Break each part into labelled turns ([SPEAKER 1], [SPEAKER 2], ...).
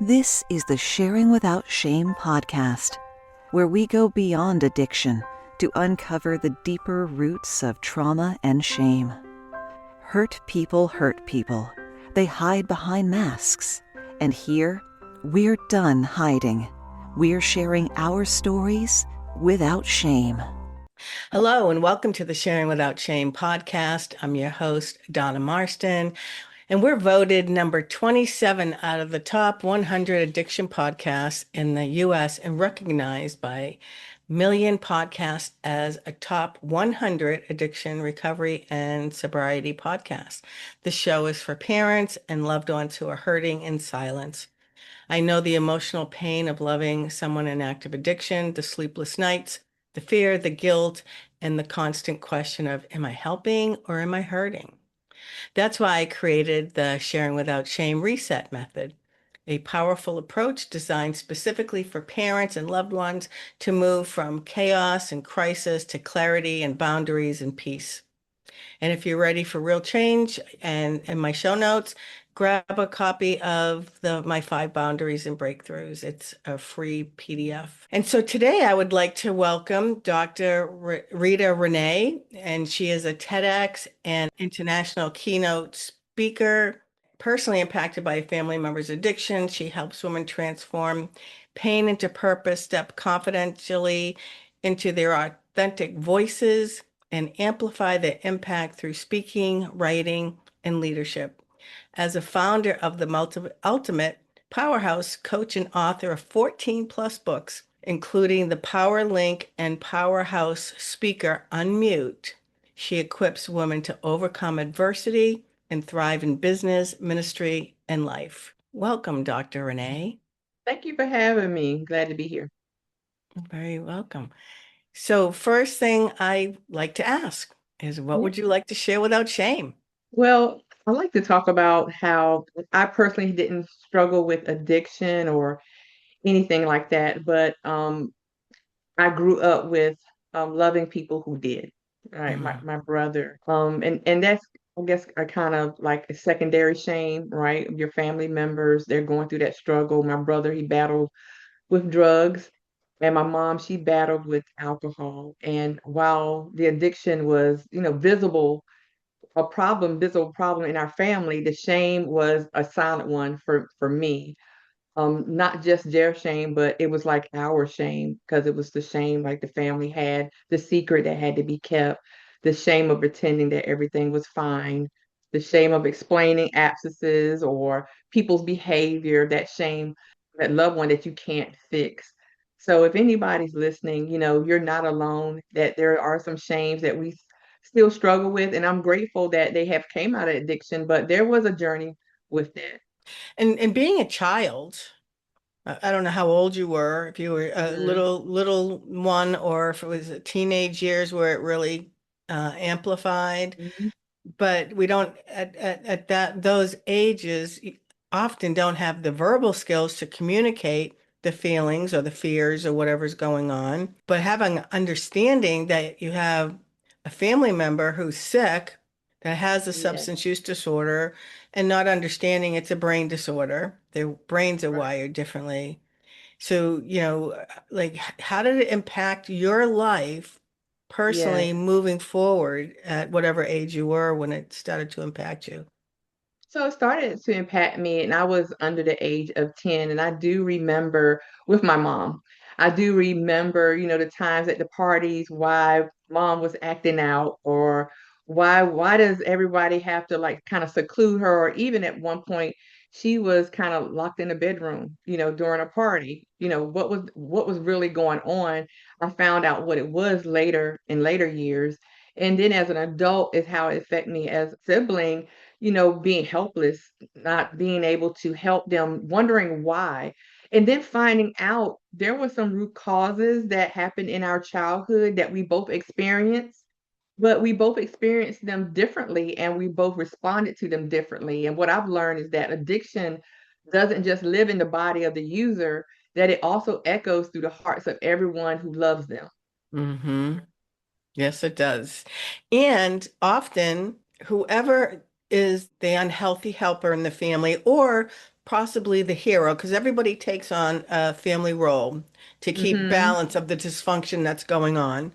[SPEAKER 1] This is the Sharing Without Shame podcast, where we go beyond addiction to uncover the deeper roots of trauma and shame. Hurt people hurt people. They hide behind masks. And here, we're done hiding. We're sharing our stories without shame.
[SPEAKER 2] Hello, and welcome to the Sharing Without Shame podcast. I'm your host, Donna Marston, and we're voted number 27 out of the top 100 addiction podcasts in the U.S. and recognized by Million Podcasts as a top 100 addiction, recovery, and sobriety podcast. The show is for parents and loved ones who are hurting in silence. I know the emotional pain of loving someone in active addiction, the sleepless nights, the fear, the guilt, and the constant question of, am I helping or am I hurting? That's why I created the Sharing Without Shame Reset Method, a powerful approach designed specifically for parents and loved ones to move from chaos and crisis to clarity and boundaries and peace. And if you're ready for real change, and in my show notes, grab a copy of my 5 boundaries and breakthroughs. It's a free PDF. And so today I would like to welcome Dr. Rita Renee, and she is a TEDx and international keynote speaker. Personally impacted by a family member's addiction, she helps women transform pain into purpose, step confidentially into their authentic voices, and amplify their impact through speaking, writing, and leadership. As a founder of the Ultimate Powerhouse, coach and author of 14 plus books, including the Power Link and Powerhouse Speaker Unmute, she equips women to overcome adversity and thrive in business, ministry, and life. Welcome, Dr. Renee.
[SPEAKER 3] Thank you for having me. Glad to be here.
[SPEAKER 2] You're very welcome. So first thing I like to ask is, what would you like to share without shame?
[SPEAKER 3] Well, I like to talk about how I personally didn't struggle with addiction or anything like that, but I grew up with loving people who did. Right, my brother. And that's, I guess, a kind of like a secondary shame, right? Your family members, they're going through that struggle. My brother, he battled with drugs. And my mom, she battled with alcohol. And while the addiction was, visible, visible problem in our family, the shame was a silent one for me. Not just their shame, but it was like our shame, because it was the shame like the family had, the secret that had to be kept, the shame of pretending that everything was fine, the shame of explaining absences or people's behavior, that shame, that loved one that you can't fix. So if anybody's listening, you're not alone, that there are some shames that we still struggle with. And I'm grateful that they have came out of addiction, but there was a journey with that.
[SPEAKER 2] And being a child, I don't know how old you were, if you were a little one, or if it was teenage years where it really amplified.
[SPEAKER 3] Mhm.
[SPEAKER 2] But we don't at those ages often don't have the verbal skills to communicate the feelings or the fears or whatever's going on. But having understanding that you have a family member who's sick, that has a
[SPEAKER 3] Yeah.
[SPEAKER 2] substance use disorder, and not understanding it's a brain disorder. Their brains are
[SPEAKER 3] Right.
[SPEAKER 2] wired differently. So, like, how did it impact your life personally
[SPEAKER 3] Yes.
[SPEAKER 2] moving forward at whatever age you were when it started to impact you?
[SPEAKER 3] So it started to impact me, and I was under the age of 10. And I do remember with my mom, I do remember, the times at the parties, why mom was acting out, or why does everybody have to like kind of seclude her, or even at one point she was kind of locked in a bedroom, during a party. What was really going on. I found out what it was later, in later years. And then as an adult is how it affected me as a sibling, being helpless, not being able to help them, wondering why. And then finding out there were some root causes that happened in our childhood that we both experienced, but we both experienced them differently and we both responded to them differently. And what I've learned is that addiction doesn't just live in the body of the user, that it also echoes through the hearts of everyone who loves them.
[SPEAKER 2] Mm-hmm. Yes, it does. And often, whoever is the unhealthy helper in the family, or possibly the hero, because everybody takes on a family role to keep
[SPEAKER 3] Mm-hmm.
[SPEAKER 2] balance of the dysfunction that's going on.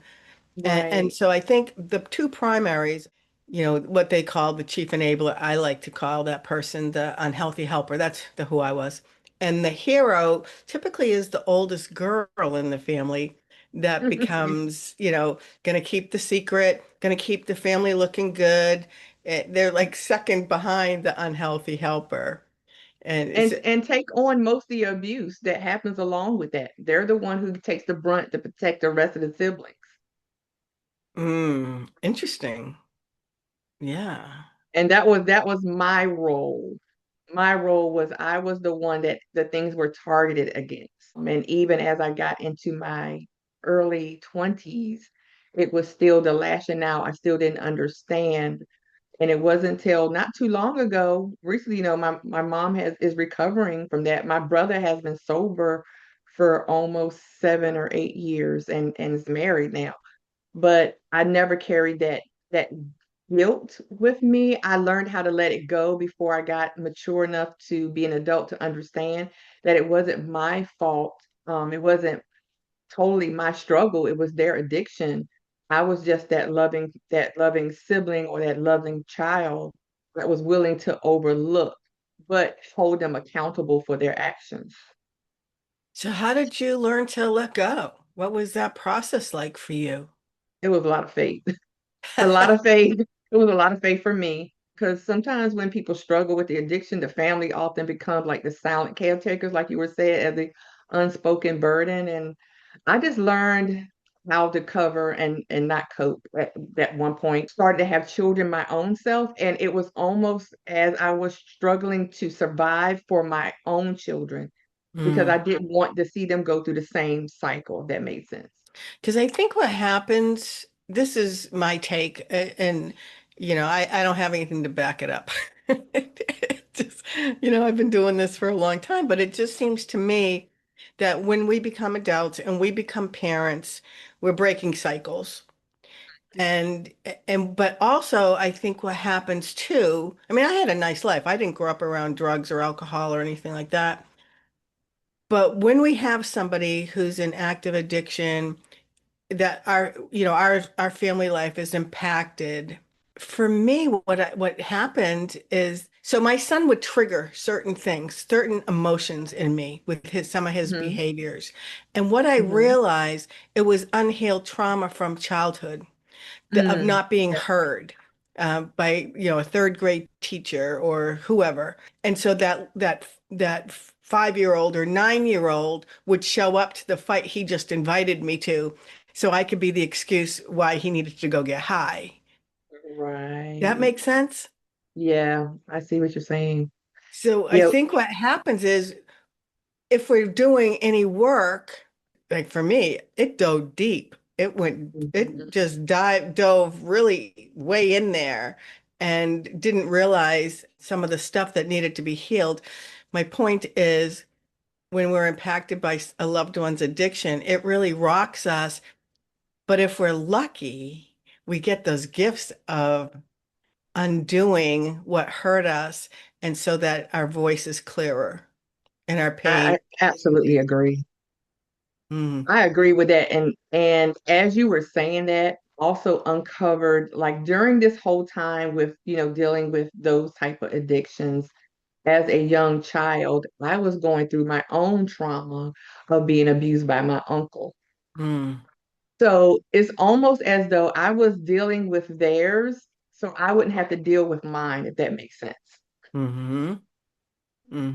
[SPEAKER 2] And
[SPEAKER 3] Right.
[SPEAKER 2] so I think the two primaries, what they call the chief enabler, I like to call that person the unhealthy helper. That's who I was. And the hero typically is the oldest girl in the family that becomes, going to keep the secret, going to keep the family looking good. They're like second behind the unhealthy helper. And it's
[SPEAKER 3] And take on most of the abuse that happens along with that. They're the one who takes the brunt to protect the rest of the siblings.
[SPEAKER 2] interesting. Yeah.
[SPEAKER 3] And that was my role. My role was I was the one that the things were targeted against. And even as I got into my early 20s, it was still the lashing out. I still didn't understand. And it wasn't until not too long ago, recently, my mom is recovering from that. My brother has been sober for almost 7 or 8 years and is married now. But I never carried that guilt with me. I learned how to let it go before I got mature enough to be an adult to understand that it wasn't my fault. It wasn't totally my struggle. It was their addiction. I was just that loving sibling or that loving child that was willing to overlook, but hold them accountable for their actions.
[SPEAKER 2] So how did you learn to let go? What was that process like for you?
[SPEAKER 3] It was a lot of faith. A lot of faith. It was a lot of faith for me because sometimes when people struggle with the addiction, the family often becomes like the silent caretakers, like you were saying, as the unspoken burden. And I just learned how to cover and not cope at one point. Started to have children my own self, and it was almost as I was struggling to survive for my own children because I
[SPEAKER 2] Mm.
[SPEAKER 3] didn't want to see them go through the same cycle, if that made sense.
[SPEAKER 2] Because I think what happens, this is my take, and I don't have anything to back it up. It just, I've been doing this for a long time, but it just seems to me that when we become adults and we become parents, we're breaking cycles. And but also I think what happens too, I mean, I had a nice life. I didn't grow up around drugs or alcohol or anything like that. But when we have somebody who's in active addiction, that our family life is impacted. For me, what happened is, so my son would trigger certain things, certain emotions in me with some of his
[SPEAKER 3] Hmm.
[SPEAKER 2] behaviors. And what I
[SPEAKER 3] Hmm.
[SPEAKER 2] realized, it was unhealed trauma from childhood of
[SPEAKER 3] Mm.
[SPEAKER 2] not being
[SPEAKER 3] Yeah.
[SPEAKER 2] heard by a third grade teacher or whoever. And so that 5-year-old or 9-year-old would show up to the fight he just invited me to, so I could be the excuse why he needed to go get high. That
[SPEAKER 3] Right.
[SPEAKER 2] makes sense?
[SPEAKER 3] Yeah, I see what you're saying.
[SPEAKER 2] So I
[SPEAKER 3] Yeah.
[SPEAKER 2] think what happens is, if we're doing any work, like for me, it dove deep. It
[SPEAKER 3] Mhm.
[SPEAKER 2] just dove really way in there and didn't realize some of the stuff that needed to be healed. My point is, when we're impacted by a loved one's addiction, it really rocks us. But if we're lucky, we get those gifts of undoing what hurt us, and so that our voice is clearer and our
[SPEAKER 3] I
[SPEAKER 2] pain is
[SPEAKER 3] absolutely
[SPEAKER 2] released.
[SPEAKER 3] agree.
[SPEAKER 2] Mm.
[SPEAKER 3] I agree with that. And as you were saying that, also uncovered like during this whole time with, dealing with those type of addictions as a young child, I was going through my own trauma of being abused by my uncle.
[SPEAKER 2] Mm.
[SPEAKER 3] So it's almost as though I was dealing with theirs, so I wouldn't have to deal with mine, if that makes sense.
[SPEAKER 2] Mm-hmm.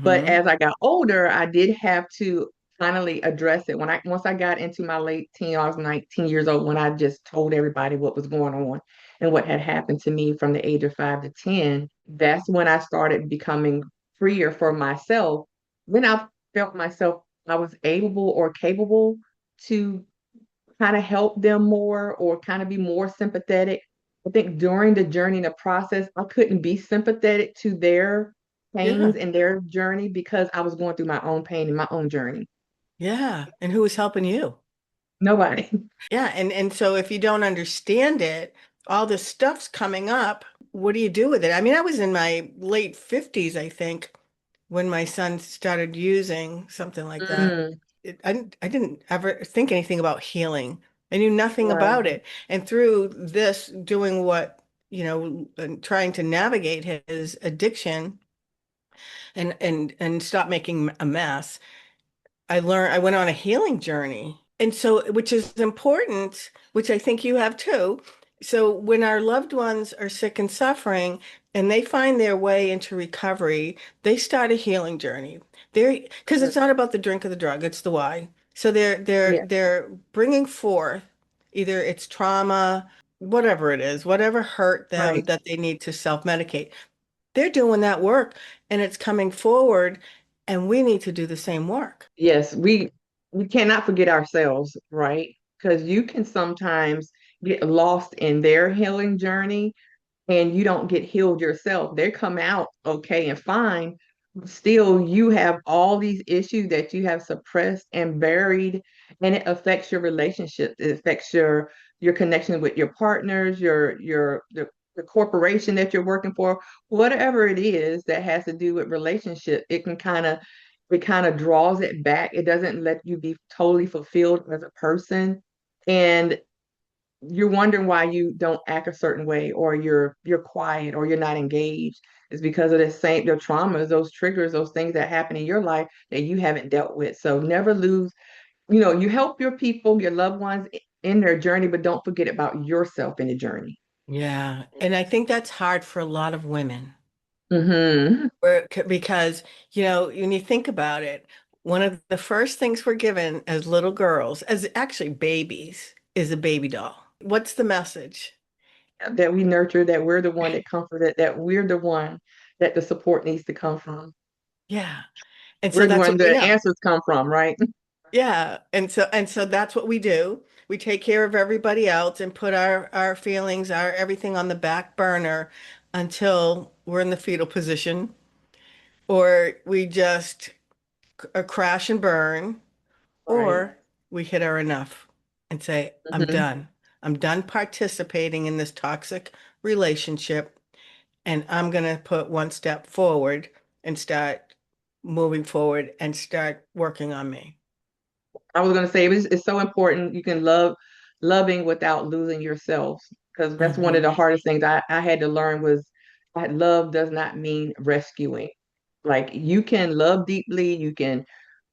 [SPEAKER 3] But
[SPEAKER 2] Mm-hmm.
[SPEAKER 3] as I got older, I did have to finally address it. Once I got into my late teen, I was 19 years old when I just told everybody what was going on and what had happened to me from the age of 5 to 10. That's when I started becoming freer for myself. Then I felt myself I was able or capable to kind of help them more or kind of be more sympathetic. I think during the journey and the process, I couldn't be sympathetic to their
[SPEAKER 2] Yeah.
[SPEAKER 3] pains and their journey because I was going through my own pain and my own journey.
[SPEAKER 2] Yeah. And who is helping you?
[SPEAKER 3] Nobody.
[SPEAKER 2] Yeah. And so if you don't understand it, all this stuff's coming up. What do you do with it? I mean, I was in my late 50s, I think, when my son started using something like that,
[SPEAKER 3] Mm,
[SPEAKER 2] I didn't ever think anything about healing. I knew nothing
[SPEAKER 3] right,
[SPEAKER 2] about it. And through this, doing what, and trying to navigate his addiction and stop making a mess, I went on a healing journey. And so, which is important, which I think you have too. So when our loved ones are sick and suffering and they find their way into recovery, they start a healing journey. Because
[SPEAKER 3] right.
[SPEAKER 2] it's not about the drink or the drug, it's the why. So
[SPEAKER 3] Yeah,
[SPEAKER 2] they're bringing forth either it's trauma, whatever it is, whatever hurt them
[SPEAKER 3] right.
[SPEAKER 2] that they need to self-medicate. They're doing that work and it's coming forward, and we need to do the same work.
[SPEAKER 3] Yes, we cannot forget ourselves, right? Because you can sometimes get lost in their healing journey and you don't get healed yourself. They come out okay and fine. Still, you have all these issues that you have suppressed and buried, and it affects your relationships. It affects your connection with your partners, the corporation that you're working for, whatever it is that has to do with relationship. It kind of draws it back. It doesn't let you be totally fulfilled as a person. And you're wondering why you don't act a certain way, or you're quiet, or you're not engaged. Is because of the traumas, those triggers, those things that happen in your life that you haven't dealt with. So never lose, you help your people, your loved ones in their journey, but don't forget about yourself in the journey.
[SPEAKER 2] Yeah. And I think that's hard for a lot of women.
[SPEAKER 3] Hmm.
[SPEAKER 2] Because, when you think about it, one of the first things we're given as little girls, as actually babies, is a baby doll. What's the message?
[SPEAKER 3] That we nurture, that we're the one that comforted, that we're the one that the support needs to come from.
[SPEAKER 2] Yeah. And so
[SPEAKER 3] We're the
[SPEAKER 2] that's
[SPEAKER 3] one
[SPEAKER 2] what we
[SPEAKER 3] the
[SPEAKER 2] know.
[SPEAKER 3] answers come from, right?
[SPEAKER 2] Yeah. And so that's what we do. We take care of everybody else and put our feelings, our everything on the back burner until we're in the fetal position, or we just crash and burn.
[SPEAKER 3] Right.
[SPEAKER 2] Or we hit our enough and say, I'm
[SPEAKER 3] Hmm.
[SPEAKER 2] done. I'm done participating in this toxic relationship, and I'm going to put one step forward and start moving forward and start working on me.
[SPEAKER 3] I was going to say it's so important. You can loving without losing yourself, because that's one of the
[SPEAKER 2] Mhm.
[SPEAKER 3] hardest things I had to learn was that love does not mean rescuing. Like, you can love deeply, you can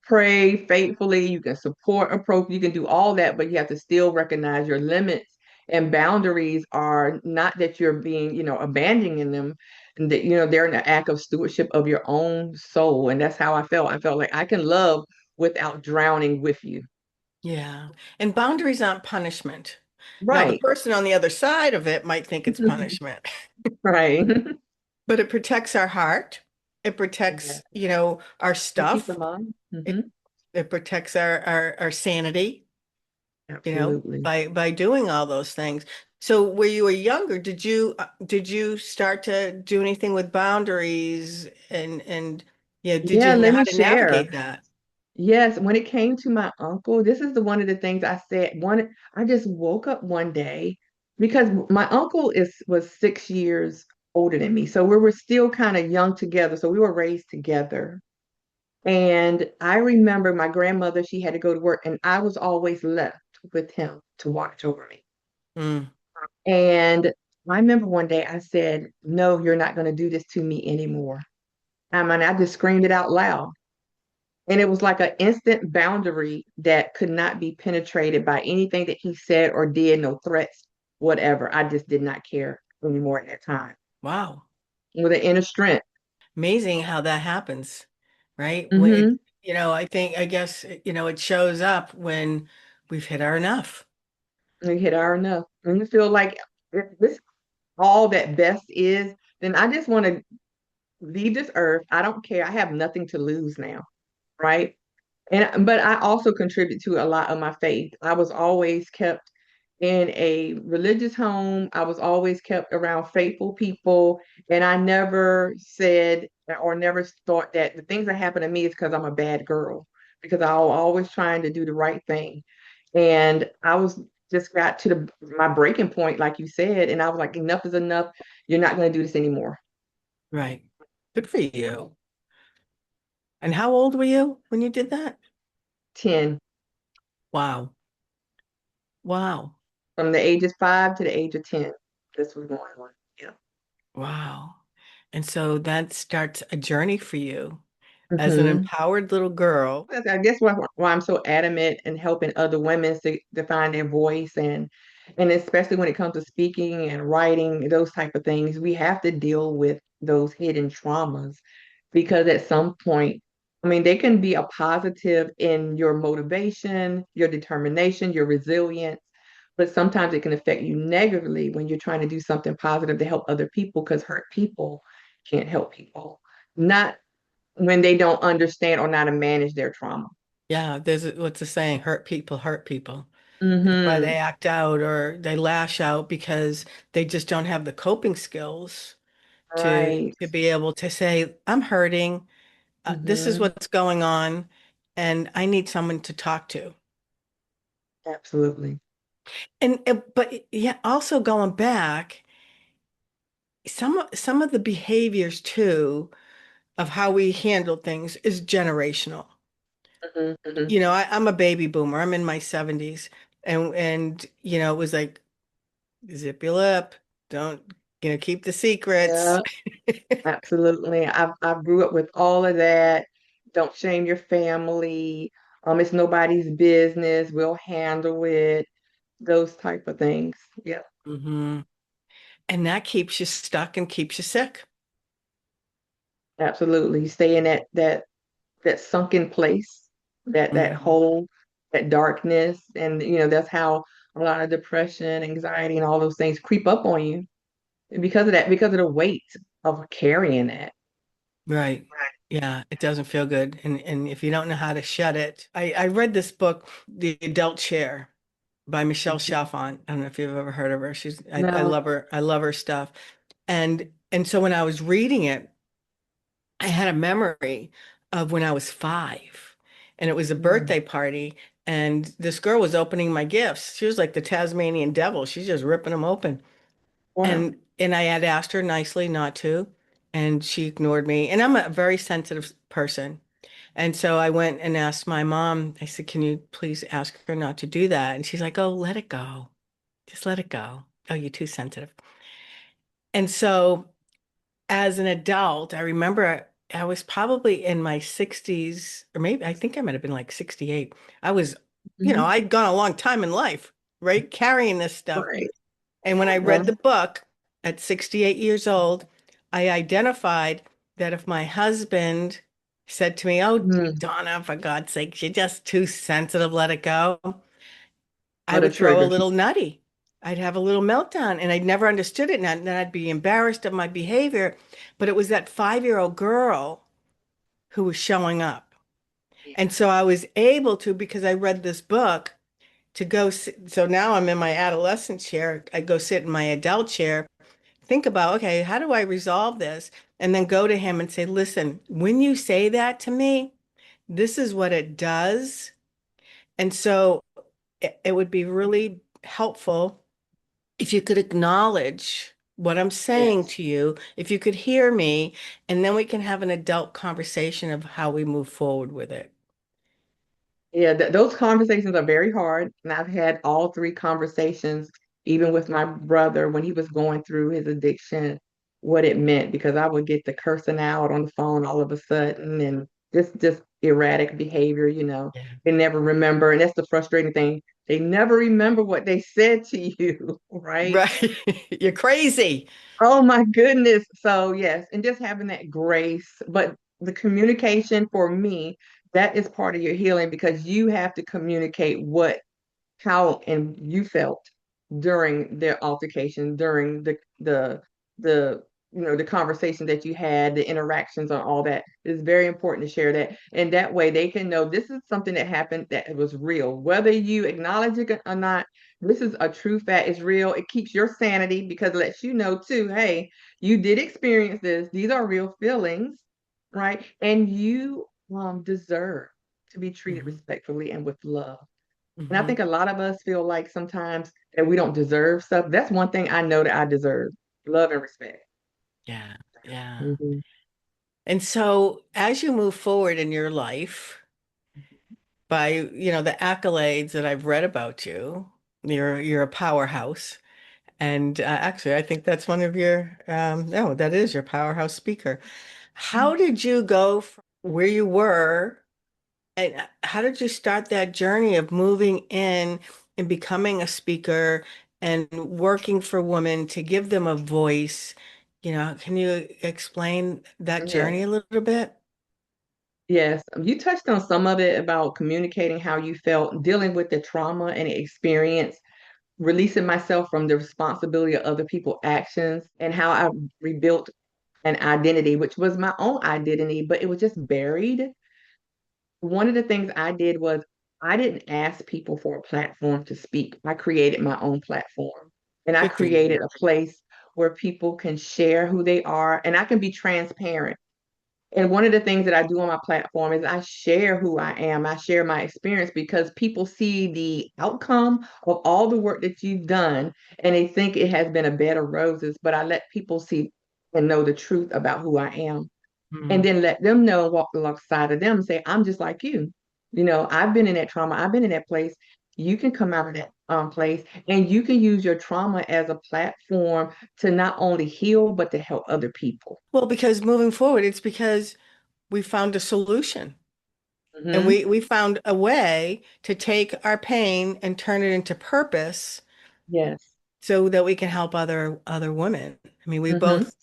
[SPEAKER 3] pray faithfully, you can support approach, you can do all that, but you have to still recognize your limits, and boundaries are not that you're being, abandoning them, and that, they're an act of stewardship of your own soul. And that's how I felt. I felt like I can love without drowning with you.
[SPEAKER 2] Yeah. And boundaries aren't punishment. Now, the
[SPEAKER 3] Right.
[SPEAKER 2] person on the other side of it might think it's punishment,
[SPEAKER 3] Right.
[SPEAKER 2] but it protects our heart. It
[SPEAKER 3] Yeah.
[SPEAKER 2] protects, our
[SPEAKER 3] And peace of
[SPEAKER 2] stuff.
[SPEAKER 3] mind.
[SPEAKER 2] It it protects our sanity.
[SPEAKER 3] Absolutely.
[SPEAKER 2] By doing all those things. So when you were younger, did you start to do anything with boundaries and did
[SPEAKER 3] Yeah,
[SPEAKER 2] you
[SPEAKER 3] let
[SPEAKER 2] how
[SPEAKER 3] me
[SPEAKER 2] to
[SPEAKER 3] share.
[SPEAKER 2] navigate that?
[SPEAKER 3] Yes, when it came to my uncle, this is the one of the things I said. I just woke up one day because my uncle was 6 years older than me. So we were still kind of young together. So we were raised together. And I remember my grandmother, she had to go to work, and I was always left with him to watch over me.
[SPEAKER 2] Mm,
[SPEAKER 3] And I remember one day I said, "No, you're not going to do this to me anymore." I mean, I just screamed it out loud. And it was like an instant boundary that could not be penetrated by anything that he said or did, no threats, whatever. I just did not care anymore at that time.
[SPEAKER 2] wow.
[SPEAKER 3] With an inner strength.
[SPEAKER 2] Amazing how that happens, right? When
[SPEAKER 3] Mm-hmm.
[SPEAKER 2] I guess, it shows up when we've hit our enough.
[SPEAKER 3] We hit our enough. And you feel like if this all that best is, then I just want to leave this earth. I don't care. I have nothing to lose now, right? And but I also contribute to a lot of my faith. I was always kept in a religious home. I was always kept around faithful people, and I never said or never thought that the things that happen to me is because I'm a bad girl, because I was always trying to do the right thing. And I was just got to my breaking point, like you said, and I was like, enough is enough. You're not going to do this anymore.
[SPEAKER 2] Right. Good for you. And how old were you when you did that?
[SPEAKER 3] 10,
[SPEAKER 2] Wow. Wow.
[SPEAKER 3] from the age of 5 to the age of 10. This was going on. Yeah.
[SPEAKER 2] Wow. And so that starts a journey for you as an
[SPEAKER 3] Hmm.
[SPEAKER 2] empowered little girl.
[SPEAKER 3] I guess why I'm so adamant in helping other women to find their voice, and especially when it comes to speaking and writing, those type of things, we have to deal with those hidden traumas because at some point, I mean, they can be a positive in your motivation, your determination, your resilience, but sometimes it can affect you negatively when you're trying to do something positive to help other people because hurt people can't help people. Not when they don't understand or know how to manage their trauma.
[SPEAKER 2] Yeah, what's the saying? Hurt people hurt people. That's why
[SPEAKER 3] Mm-hmm.
[SPEAKER 2] they act out or they lash out because they just don't have the coping skills to
[SPEAKER 3] Right.
[SPEAKER 2] to be able to say, I'm hurting. This is
[SPEAKER 3] Mm-hmm.
[SPEAKER 2] what's going on, and I need someone to talk to.
[SPEAKER 3] Absolutely.
[SPEAKER 2] And but yeah, also going back, some of the behaviors too of how we handle things is generational.
[SPEAKER 3] Mm-hmm. Mm-hmm.
[SPEAKER 2] I'm a baby boomer. I'm in my 70s, and it was like zip your lip, don't keep the secrets.
[SPEAKER 3] Yeah, absolutely. I grew up with all of that. Don't shame your family. It's nobody's business. We'll handle it. Those type of things. Yeah,
[SPEAKER 2] Hmm. And that keeps you stuck and keeps you sick.
[SPEAKER 3] absolutely. Stay in that sunken place, that
[SPEAKER 2] Hmm.
[SPEAKER 3] hole, that darkness, and that's how a lot of depression, anxiety, and all those things creep up on you because of that, because of the weight of carrying that.
[SPEAKER 2] Right. Yeah, it doesn't feel good. And if you don't know how to shut it, I read this book, The Adult Chair by Michelle
[SPEAKER 3] Mhm.
[SPEAKER 2] Chalfant. I don't know if you've ever heard of her. I
[SPEAKER 3] No.
[SPEAKER 2] love her. I love her stuff. And so when I was reading it, I had a memory of when I was 5, and it was a
[SPEAKER 3] Mm.
[SPEAKER 2] birthday party, and this girl was opening my gifts. She was like the Tasmanian devil. She's just ripping them open.
[SPEAKER 3] Wow.
[SPEAKER 2] And I had asked her nicely not to, and she ignored me. And I'm a very sensitive person. And so I went and asked my mom, I said, "Can you please ask her not to do that?" And she's like, "Oh, let it go. Just let it go. Oh, you're too sensitive." And so as an adult, I remember I was probably in my 60s, or maybe I think I might have been like 68. I was,
[SPEAKER 3] Mhm.
[SPEAKER 2] I'd gone a long time in life, right? Carrying this stuff.
[SPEAKER 3] Right.
[SPEAKER 2] And when I
[SPEAKER 3] Yeah.
[SPEAKER 2] read the book at 68 years old, I identified that if my husband said to me, "Oh,
[SPEAKER 3] Mm.
[SPEAKER 2] Donna, for God's sake, you're just too sensitive, let it go," I
[SPEAKER 3] What a
[SPEAKER 2] would throw a
[SPEAKER 3] trigger.
[SPEAKER 2] little nutty. I'd have a little meltdown and I'd never understood it. And then I'd be embarrassed of my behavior. But it was that 5-year-old girl who was showing up. And so I was able to, because I read this book, to go. So now I'm in my adolescent chair. I go sit in my adult chair, think about, okay, how do I resolve this? And then go to him and say, listen, when you say that to me, this is what it does. And so it would be really helpful if you could acknowledge what I'm saying
[SPEAKER 3] Yes.
[SPEAKER 2] to you, if you could hear me, and then we can have an adult conversation of how we move forward with it.
[SPEAKER 3] Yeah, those conversations are very hard. And I've had all three conversations, even with my brother when he was going through his addiction, what it meant, because I would get the cursing out on the phone all of a sudden and just erratic behavior,
[SPEAKER 2] Yeah.
[SPEAKER 3] They never remember. And that's the frustrating thing. They never remember what they said to you, right?
[SPEAKER 2] Right. You're crazy.
[SPEAKER 3] Oh my goodness. So yes, and just having that grace, but the communication for me, that is part of your healing because you have to communicate how and you felt during their altercation, during the the conversation that you had, the interactions and all that. It's very important to share that. And that way they can know this is something that happened that was real. Whether you acknowledge it or not, this is a true fact. It's real. It keeps your sanity because it lets you know too, hey, you did experience this. These are real feelings, right? And you deserve to be treated
[SPEAKER 2] Hmm.
[SPEAKER 3] respectfully and with love. And I
[SPEAKER 2] Hmm.
[SPEAKER 3] think a lot of us feel like sometimes that we don't deserve stuff. That's one thing I know that I deserve, love and respect.
[SPEAKER 2] Yeah. Yeah.
[SPEAKER 3] Mhm.
[SPEAKER 2] And so as you move forward in your life, by, the accolades that I've read about you, you're a powerhouse. And actually, I think that's one of your, no, that is your powerhouse speaker. How did you go from where you were, and how did you start that journey of moving in and becoming a speaker and working for women to give them a voice? Can you explain that
[SPEAKER 3] Yes.
[SPEAKER 2] journey a little bit?
[SPEAKER 3] Yes, you touched on some of it about communicating how you felt, dealing with the trauma and experience, releasing myself from the responsibility of other people's actions, and how I rebuilt an identity, which was my own identity, but it was just buried. One of the things I did was I didn't ask people for a platform to speak. I created my own platform, and I
[SPEAKER 2] Good for you.
[SPEAKER 3] created a place where people can share who they are and I can be transparent. And one of the things that I do on my platform is I share who I am. I share my experience because people see the outcome of all the work that you've done and they think it has been a bed of roses. But I let people see and know the truth about who I am, and
[SPEAKER 2] Mm.
[SPEAKER 3] then let them know, walk alongside of them and say, I'm just like you. I've been in that trauma. I've been in that place. You can come out of that place and you can use your trauma as a platform to not only heal, but to help other people.
[SPEAKER 2] Well, because moving forward, it's because we found a solution. And
[SPEAKER 3] Hmm.
[SPEAKER 2] we found a way to take our pain and turn it into purpose
[SPEAKER 3] Yes.
[SPEAKER 2] so that we can help other women. I mean, we
[SPEAKER 3] Hmm.
[SPEAKER 2] both,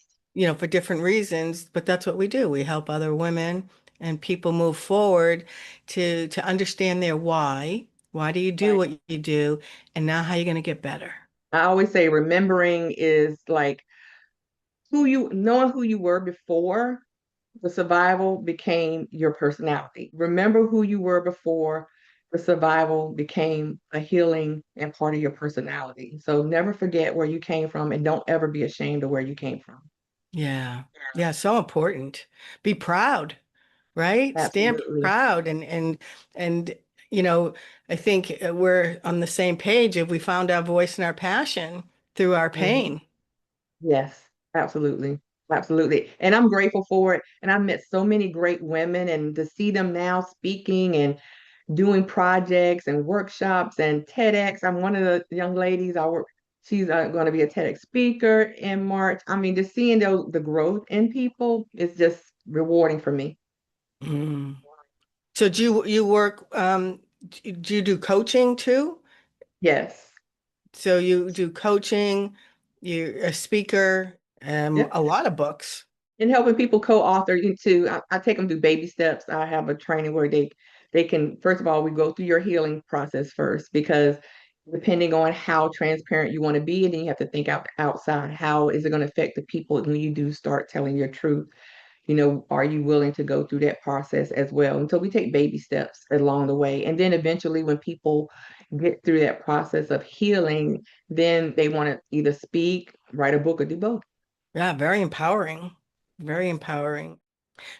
[SPEAKER 2] for different reasons, but that's what we do. We help other women and people move forward to understand their why. Why do you do
[SPEAKER 3] Right.
[SPEAKER 2] what you do? And now how are you going to get better?
[SPEAKER 3] I always say remembering is like knowing who you were before the survival became your personality. Remember who you were before the survival became a healing and part of your personality. So never forget where you came from and don't ever be ashamed of where you came from.
[SPEAKER 2] Yeah. Yeah, so important. Be proud, right? Stand
[SPEAKER 3] Absolutely.
[SPEAKER 2] proud and you know, I think we're on the same page if we found our voice and our passion through our
[SPEAKER 3] Mhm.
[SPEAKER 2] pain.
[SPEAKER 3] Yes, absolutely. Absolutely. And I'm grateful for it. And I've met so many great women, and to see them now speaking and doing projects and workshops and TEDx. I'm one of the young ladies I work. She's going to be a TEDx speaker in March. I mean, just seeing the growth in people is just rewarding for me.
[SPEAKER 2] Mm. So do you work do you do coaching too?
[SPEAKER 3] Yes.
[SPEAKER 2] So you do coaching, you're a speaker,
[SPEAKER 3] Yep.
[SPEAKER 2] a lot of books.
[SPEAKER 3] And helping people co-author into, I take them through baby steps. I have a training where they can, first of all, we go through your healing process first, because depending on how transparent you want to be, and then you have to think outside, how is it going to affect the people when you do start telling your truth? Are you willing to go through that process as well? And so we take baby steps along the way. And then eventually, when people get through that process of healing, then they want to either speak, write a book, or do both.
[SPEAKER 2] Yeah, very empowering. Very empowering.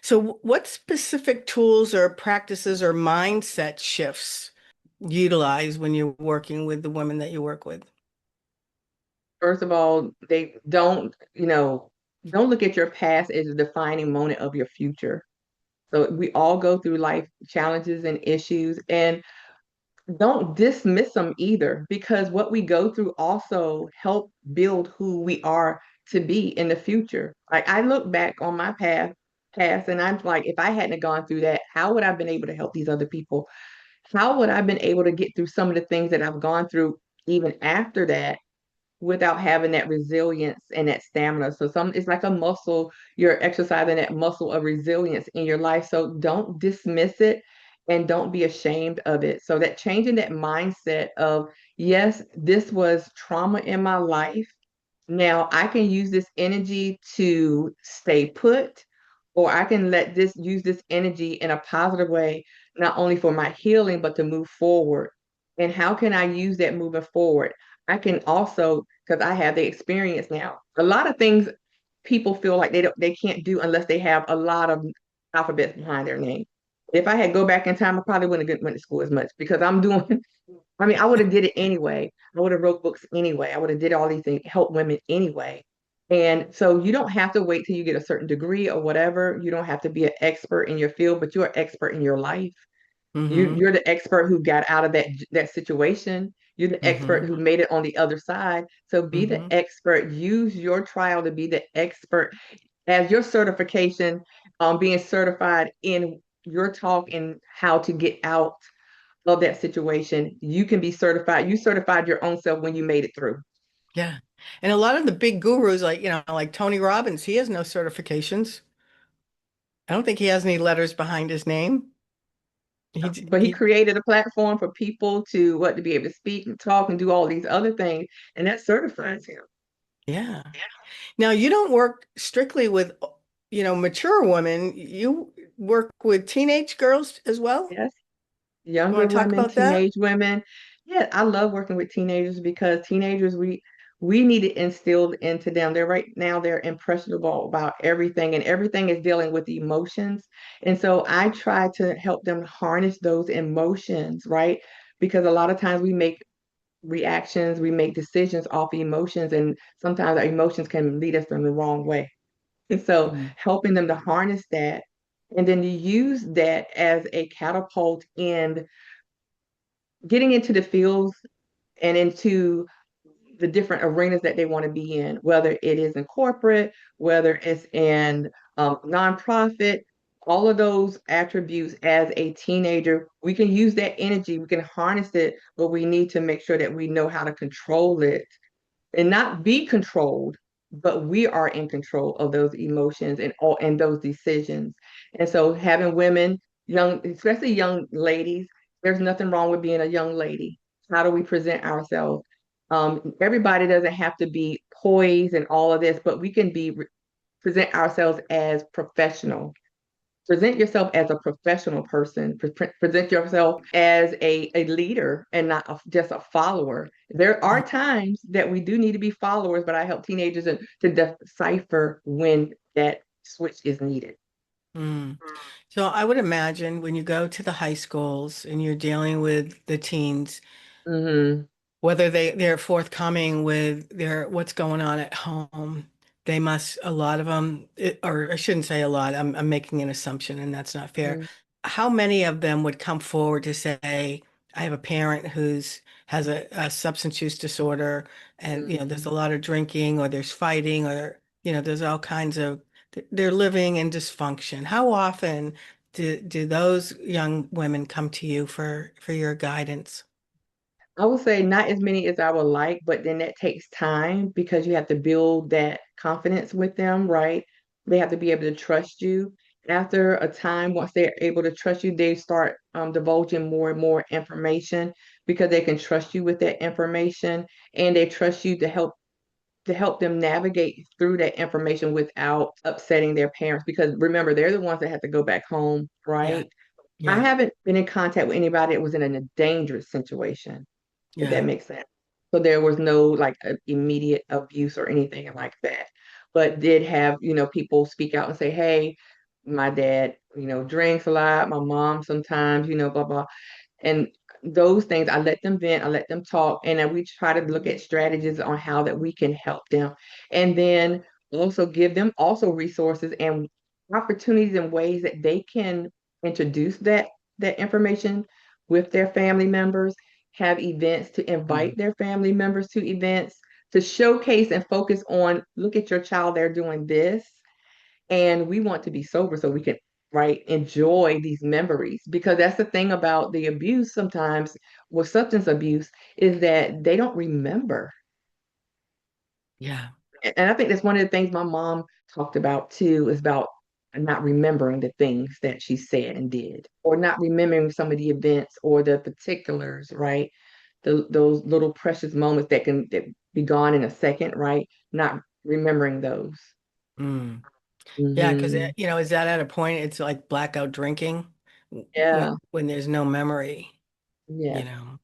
[SPEAKER 2] So, what specific tools or practices or mindset shifts utilize when you're working with the women that you work with?
[SPEAKER 3] First of all, they don't look at your past as a defining moment of your future. So we all go through life challenges and issues, and don't dismiss them either, because what we go through also help build who we are to be in the future. Like I look back on my past and I'm like, if I hadn't gone through that, how would I have been able to help these other people? How would I have been able to get through some of the things that I've gone through even after that, without having that resilience and that stamina? So it's like a muscle, you're exercising that muscle of resilience in your life. So don't dismiss it and don't be ashamed of it. So that changing that mindset of, yes, this was trauma in my life. Now I can use this energy to stay put, or I can use this energy in a positive way, not only for my healing, but to move forward. And how can I use that moving forward? I can also, because I have the experience now. A lot of things people feel like they can't do unless they have a lot of alphabets behind their name. If I had go back in time, I probably wouldn't have went to school as much, because I'm doing, I mean, I would have did it anyway. I would have wrote books anyway. I would have did all these things, help women anyway. And so you don't have to wait till you get a certain degree or whatever. You don't have to be an expert in your field, but you're an expert in your life.
[SPEAKER 2] Mm-hmm.
[SPEAKER 3] You're the expert who got out of that situation. You're the expert
[SPEAKER 2] Mm-hmm.
[SPEAKER 3] who made it on the other side. So be the
[SPEAKER 2] Mm-hmm.
[SPEAKER 3] expert. Use your trial to be the expert as your certification, being certified in your talk and how to get out of that situation. You can be certified. You certified your own self when you made it through.
[SPEAKER 2] Yeah. And a lot of the big gurus, like, like Tony Robbins, he has no certifications. I don't think he has any letters behind his name.
[SPEAKER 3] But he
[SPEAKER 2] He
[SPEAKER 3] created a platform for people to be able to speak and talk and do all these other things, and that certifies him.
[SPEAKER 2] yeah. Now you don't work strictly with, mature women. You work with teenage girls as well.
[SPEAKER 3] Yes,
[SPEAKER 2] You
[SPEAKER 3] younger
[SPEAKER 2] want to talk
[SPEAKER 3] women,
[SPEAKER 2] about that?
[SPEAKER 3] teenage women. Yeah, I love working with teenagers because teenagers we need it instilled into them. They're right now they're impressionable about everything and everything is dealing with emotions. And so I try to help them harness those emotions, right? Because a lot of times we make reactions, we make decisions off emotions, and sometimes our emotions can lead us in the wrong way. And so
[SPEAKER 2] Mm.
[SPEAKER 3] helping them to harness that and then to use that as a catapult in getting into the fields and into the different arenas that they want to be in, whether it is in corporate, whether it's in nonprofit, all of those attributes as a teenager, we can use that energy, we can harness it, but we need to make sure that we know how to control it and not be controlled, but we are in control of those emotions and those decisions. And so having women, young, especially young ladies, there's nothing wrong with being a young lady. How do we present ourselves? Everybody doesn't have to be poised and all of this, but we can present ourselves as professional. Present yourself as a professional person. Present yourself as a leader and not just a follower. There are times that we do need to be followers, but I help teenagers to decipher when that switch is needed.
[SPEAKER 2] Mm. So I would imagine when you go to the high schools and you're dealing with the teens,
[SPEAKER 3] Hmm.
[SPEAKER 2] whether they're forthcoming with their what's going on at home, they must, a lot of them, or I shouldn't say a lot, I'm making an assumption and that's not fair. How many of them would come forward to say, I have a parent who's has a substance use disorder and there's a lot of drinking or there's fighting or there's all kinds of they're living in dysfunction. How often do those young women come to you for your guidance?
[SPEAKER 3] I would say not as many as I would like, but then that takes time because you have to build that confidence with them, right? They have to be able to trust you. After a time, once they're able to trust you, they start divulging more and more information because they can trust you with that information and they trust you to help them navigate through that information without upsetting their parents. Because remember, they're the ones that have to go back home,
[SPEAKER 2] Yeah,
[SPEAKER 3] right? I
[SPEAKER 2] yeah,
[SPEAKER 3] haven't been in contact with anybody that was in a dangerous situation if that
[SPEAKER 2] yeah.
[SPEAKER 3] makes sense. So there was no like immediate abuse or anything like that, but did have, people speak out and say, hey, my dad, drinks a lot, my mom sometimes, blah, blah. And those things, I let them vent, I let them talk, and then we try to look at strategies on how that we can help them. And then also give them also resources and opportunities and ways that they can introduce that information with their family members, have events to
[SPEAKER 2] Mm.
[SPEAKER 3] invite their family members to events, to showcase and focus on, look at your child, they're doing this and we want to be sober so we can right enjoy these memories because that's the thing about the abuse sometimes with substance abuse is that they don't remember.
[SPEAKER 2] Yeah.
[SPEAKER 3] And I think that's one of the things my mom talked about too is about not remembering the things that she said and did or not remembering some of the events or the particulars, right? Those little precious moments that be gone in a second, right? Not remembering those.
[SPEAKER 2] Mm. Yeah, because
[SPEAKER 3] Hmm.
[SPEAKER 2] is that at a point it's like blackout drinking when
[SPEAKER 3] Yeah.
[SPEAKER 2] there's no memory, you
[SPEAKER 3] Yes.
[SPEAKER 2] know.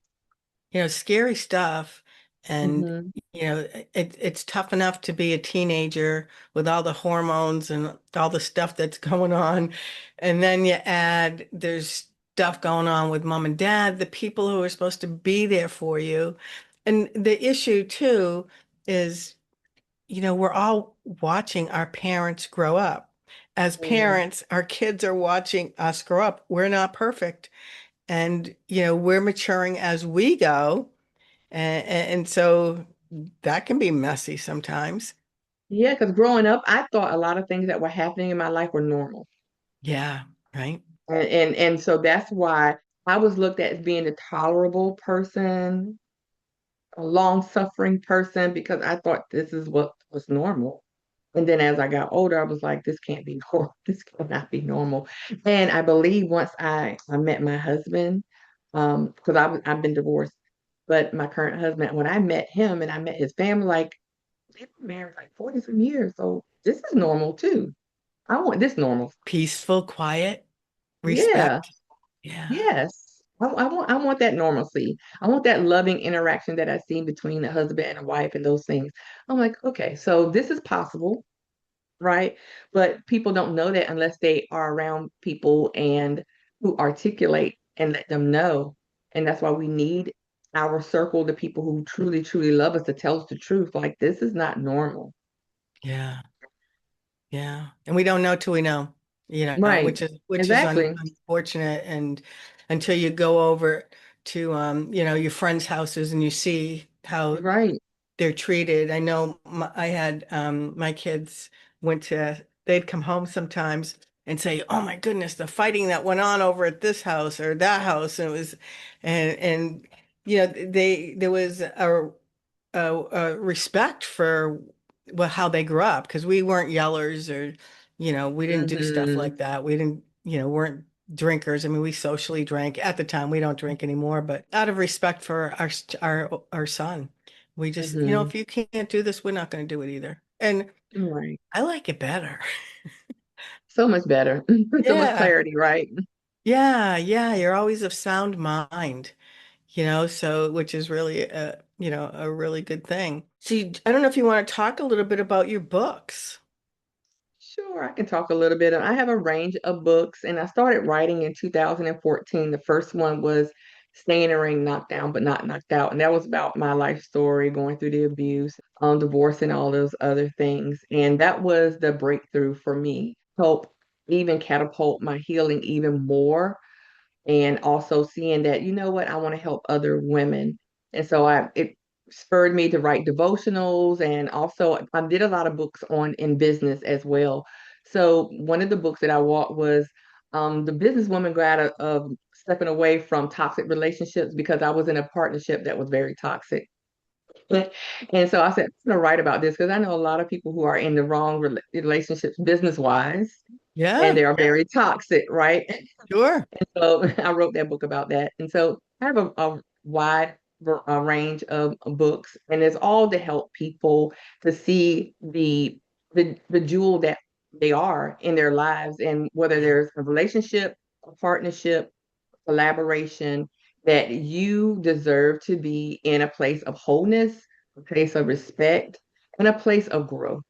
[SPEAKER 2] Scary stuff. And,
[SPEAKER 3] Hmm.
[SPEAKER 2] it's tough enough to be a teenager with all the hormones and all the stuff that's going on. And then you add there's stuff going on with mom and dad, the people who are supposed to be there for you. And the issue too is we're all watching our parents grow up. As
[SPEAKER 3] Mm.
[SPEAKER 2] parents, our kids are watching us grow up. We're not perfect. And, we're maturing as we go. And so that can be messy sometimes.
[SPEAKER 3] Yeah, because growing up, I thought a lot of things that were happening in my life were normal.
[SPEAKER 2] Yeah, right.
[SPEAKER 3] And so that's why I was looked at as being a tolerable person, a long-suffering person, because I thought this is what was normal. And then as I got older, I was like, this can't be normal. This cannot be normal. And I believe once I met my husband, because I've been divorced, but my current husband, when I met him and I met his family, like they were married like 40 some years. So this is normal too. I want this normal.
[SPEAKER 2] Peaceful, quiet,
[SPEAKER 3] Yeah.
[SPEAKER 2] respect. Yeah.
[SPEAKER 3] Yes. I want that normalcy. I want that loving interaction that I've seen between a husband and a wife and those things. I'm like, okay, so this is possible, right? But people don't know that unless they are around people and who articulate and let them know. And that's why we need our circle, the people who truly, truly love us to tell us the truth. Like, this is not normal.
[SPEAKER 2] Yeah. Yeah. And we don't know till we know,
[SPEAKER 3] Right.
[SPEAKER 2] which is
[SPEAKER 3] Exactly.
[SPEAKER 2] unfortunate. And until you go over to your friends' houses and you see how
[SPEAKER 3] Right.
[SPEAKER 2] they're treated. I know I had my kids they'd come home sometimes and say, "Oh my goodness, the fighting that went on over at this house or that house." And it was, and there was a respect for how they grew up because we weren't yellers or we didn't do stuff
[SPEAKER 3] Hmm.
[SPEAKER 2] like that. We didn't weren't drinkers. I mean, we socially drank at the time. We don't drink anymore, but out of respect for our son, we just
[SPEAKER 3] Hmm.
[SPEAKER 2] if you can't do this, we're not going to do it either. And
[SPEAKER 3] Right.
[SPEAKER 2] I like it better.
[SPEAKER 3] So much better. So much
[SPEAKER 2] Yeah.
[SPEAKER 3] clarity, right?
[SPEAKER 2] Yeah, yeah, you're always of sound mind, so which is really a really good thing. See, I don't know if you want to talk a little bit about your books.
[SPEAKER 3] Sure, I can talk a little bit. I have a range of books, and I started writing in 2014. The first one was Stay in the Ring, Knocked Down but Not Knocked Out. And that was about my life story, going through the abuse, divorce, and all those other things. And that was the breakthrough for me. Help even catapult my healing even more and also seeing that, you know what, I want to help other women. And so it spurred me to write devotionals, and also I did a lot of books on in business as well. So one of the books that I bought was the businesswoman got out of stepping away from toxic relationships because I was in a partnership that was very toxic. And so I said, I'm going to write about this because I know a lot of people who are in the wrong relationships business wise, and
[SPEAKER 2] Yeah,
[SPEAKER 3] they are very toxic, right?
[SPEAKER 2] sure.
[SPEAKER 3] So I wrote that book about that. And so I have a wide range of books, and it's all to help people to see the jewel that they are in their lives, and whether
[SPEAKER 2] Yeah.
[SPEAKER 3] there's a relationship, a partnership, collaboration, that you deserve to be in a place of wholeness, a place of respect, and a place of growth.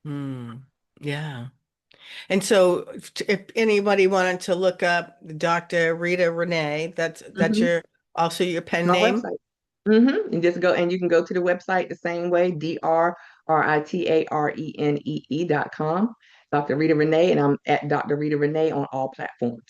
[SPEAKER 2] Hmm. Yeah. And so if anybody wanted to look up Dr. Rita Renee, that's
[SPEAKER 3] Mhm.
[SPEAKER 2] also your pen
[SPEAKER 3] My
[SPEAKER 2] name.
[SPEAKER 3] website. And just go, and you can go to the website the same way, DrRitaRenee.com, Dr. Rita Renee, and I'm at Dr. Rita Renee on all platforms.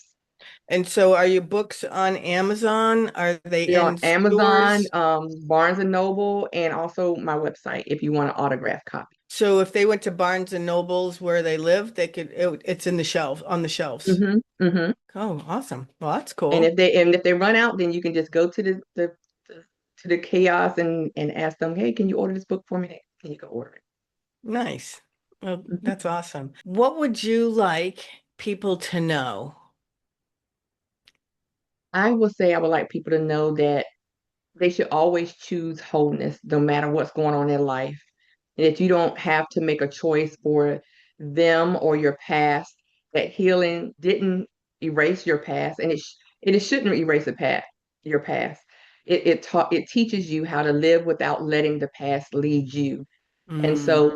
[SPEAKER 2] And so are your books on Amazon? Are they
[SPEAKER 3] They're on
[SPEAKER 2] in
[SPEAKER 3] Amazon,
[SPEAKER 2] stores?
[SPEAKER 3] Barnes and Noble, and also my website if you want an autograph copy.
[SPEAKER 2] So if they went to Barnes and Nobles where they live, it's in the shelf on the shelves.
[SPEAKER 3] Hmm. Hmm.
[SPEAKER 2] Oh, awesome. Well, that's
[SPEAKER 3] And
[SPEAKER 2] cool.
[SPEAKER 3] if they run out, then you can just go to the kiosk and ask them, hey, can you order this book for me? And you can order
[SPEAKER 2] Nice. Well,
[SPEAKER 3] it. Mhm.
[SPEAKER 2] that's awesome. What would you like people to know?
[SPEAKER 3] I will say I would like people to know that they should always choose wholeness no matter what's going on in life. And that you don't have to make a choice for them or your past, that healing didn't erase your past, and it shouldn't erase your past. It teaches you how to live without letting the past lead you. And
[SPEAKER 2] Mm,
[SPEAKER 3] so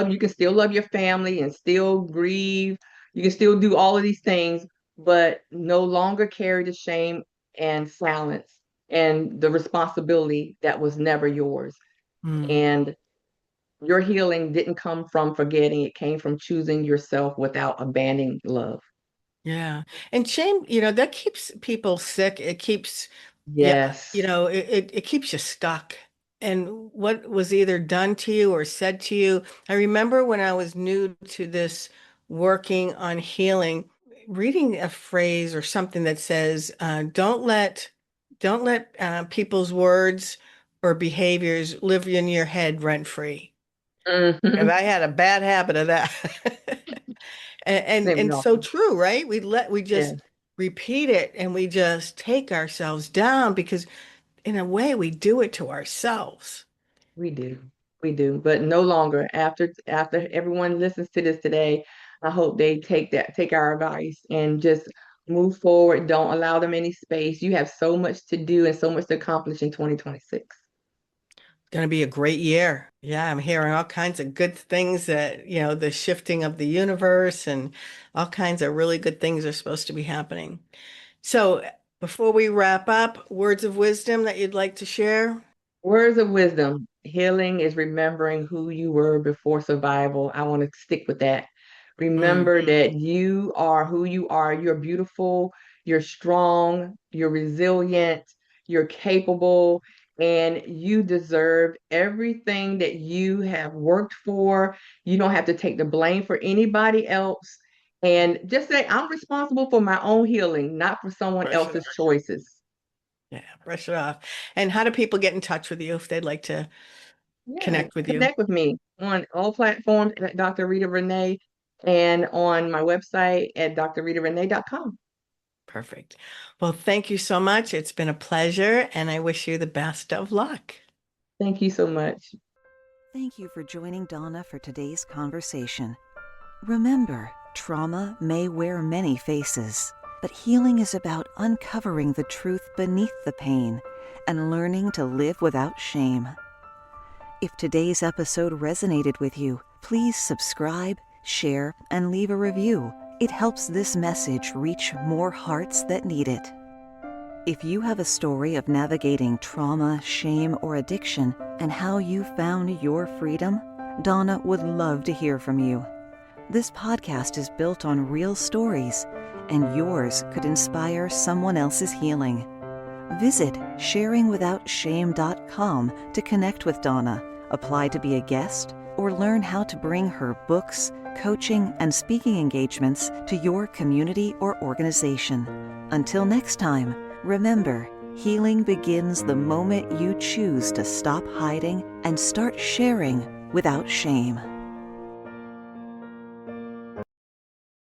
[SPEAKER 3] you can still love your family and still grieve. You can still do all of these things, but no longer carry the shame and silence and the responsibility that was never yours.
[SPEAKER 2] mm,
[SPEAKER 3] And Your healing didn't come from forgetting, it came from choosing yourself without abandoning love.
[SPEAKER 2] Yeah. And shame, that keeps people sick. It keeps, yeah,
[SPEAKER 3] Yes.
[SPEAKER 2] it keeps you stuck. And what was either done to you or said to you. I remember when I was new to this working on healing, reading a phrase or something that says, don't let people's words or behaviors live in your head rent free. And
[SPEAKER 3] Hmm.
[SPEAKER 2] I had a bad habit of that. And, and
[SPEAKER 3] Same
[SPEAKER 2] and
[SPEAKER 3] off.
[SPEAKER 2] so true, right? We
[SPEAKER 3] Yeah,
[SPEAKER 2] just repeat it and we just take ourselves down because in a way we do it to ourselves.
[SPEAKER 3] we do. We do. But no longer. After everyone listens to this today, I hope they take our advice and just move forward. Don't allow them any space. You have so much to do and so much to accomplish in 2026.
[SPEAKER 2] Going to be a great year. Yeah, I'm hearing all kinds of good things that, the shifting of the universe and all kinds of really good things are supposed to be happening. So, before we wrap up, words of wisdom that you'd like to share?
[SPEAKER 3] Words of wisdom. Healing is remembering who you were before survival. I want to stick with that. Remember
[SPEAKER 2] Mhm.
[SPEAKER 3] that you are who you are. You're beautiful, you're strong, you're resilient, you're capable, and you deserve everything that you have worked for. You don't have to take the blame for anybody else. And just say, I'm responsible for my own healing, not for someone
[SPEAKER 2] Brush it
[SPEAKER 3] else's
[SPEAKER 2] off.
[SPEAKER 3] choices.
[SPEAKER 2] Yeah, brush it off. And how do people get in touch with you if they'd like to
[SPEAKER 3] Yeah,
[SPEAKER 2] connect with you?
[SPEAKER 3] connect with me on all platforms at Dr. Rita Renee and on my website at drritarenee.com.
[SPEAKER 2] Perfect. Well, thank you so much. It's been a pleasure, and I wish you the best of luck.
[SPEAKER 3] Thank you so much.
[SPEAKER 1] Thank you for joining Donna for today's conversation. Remember, trauma may wear many faces, but healing is about uncovering the truth beneath the pain and learning to live without shame. If today's episode resonated with you, please subscribe, share, and leave a review. It helps this message reach more hearts that need it. If you have a story of navigating trauma, shame, or addiction and how you found your freedom, Donna would love to hear from you. This podcast is built on real stories, and yours could inspire someone else's healing. Visit sharingwithoutshame.com to connect with Donna, apply to be a guest, or learn how to bring her books, coaching, and speaking engagements to your community or organization. Until next time, remember, healing begins the moment you choose to stop hiding and start sharing without shame.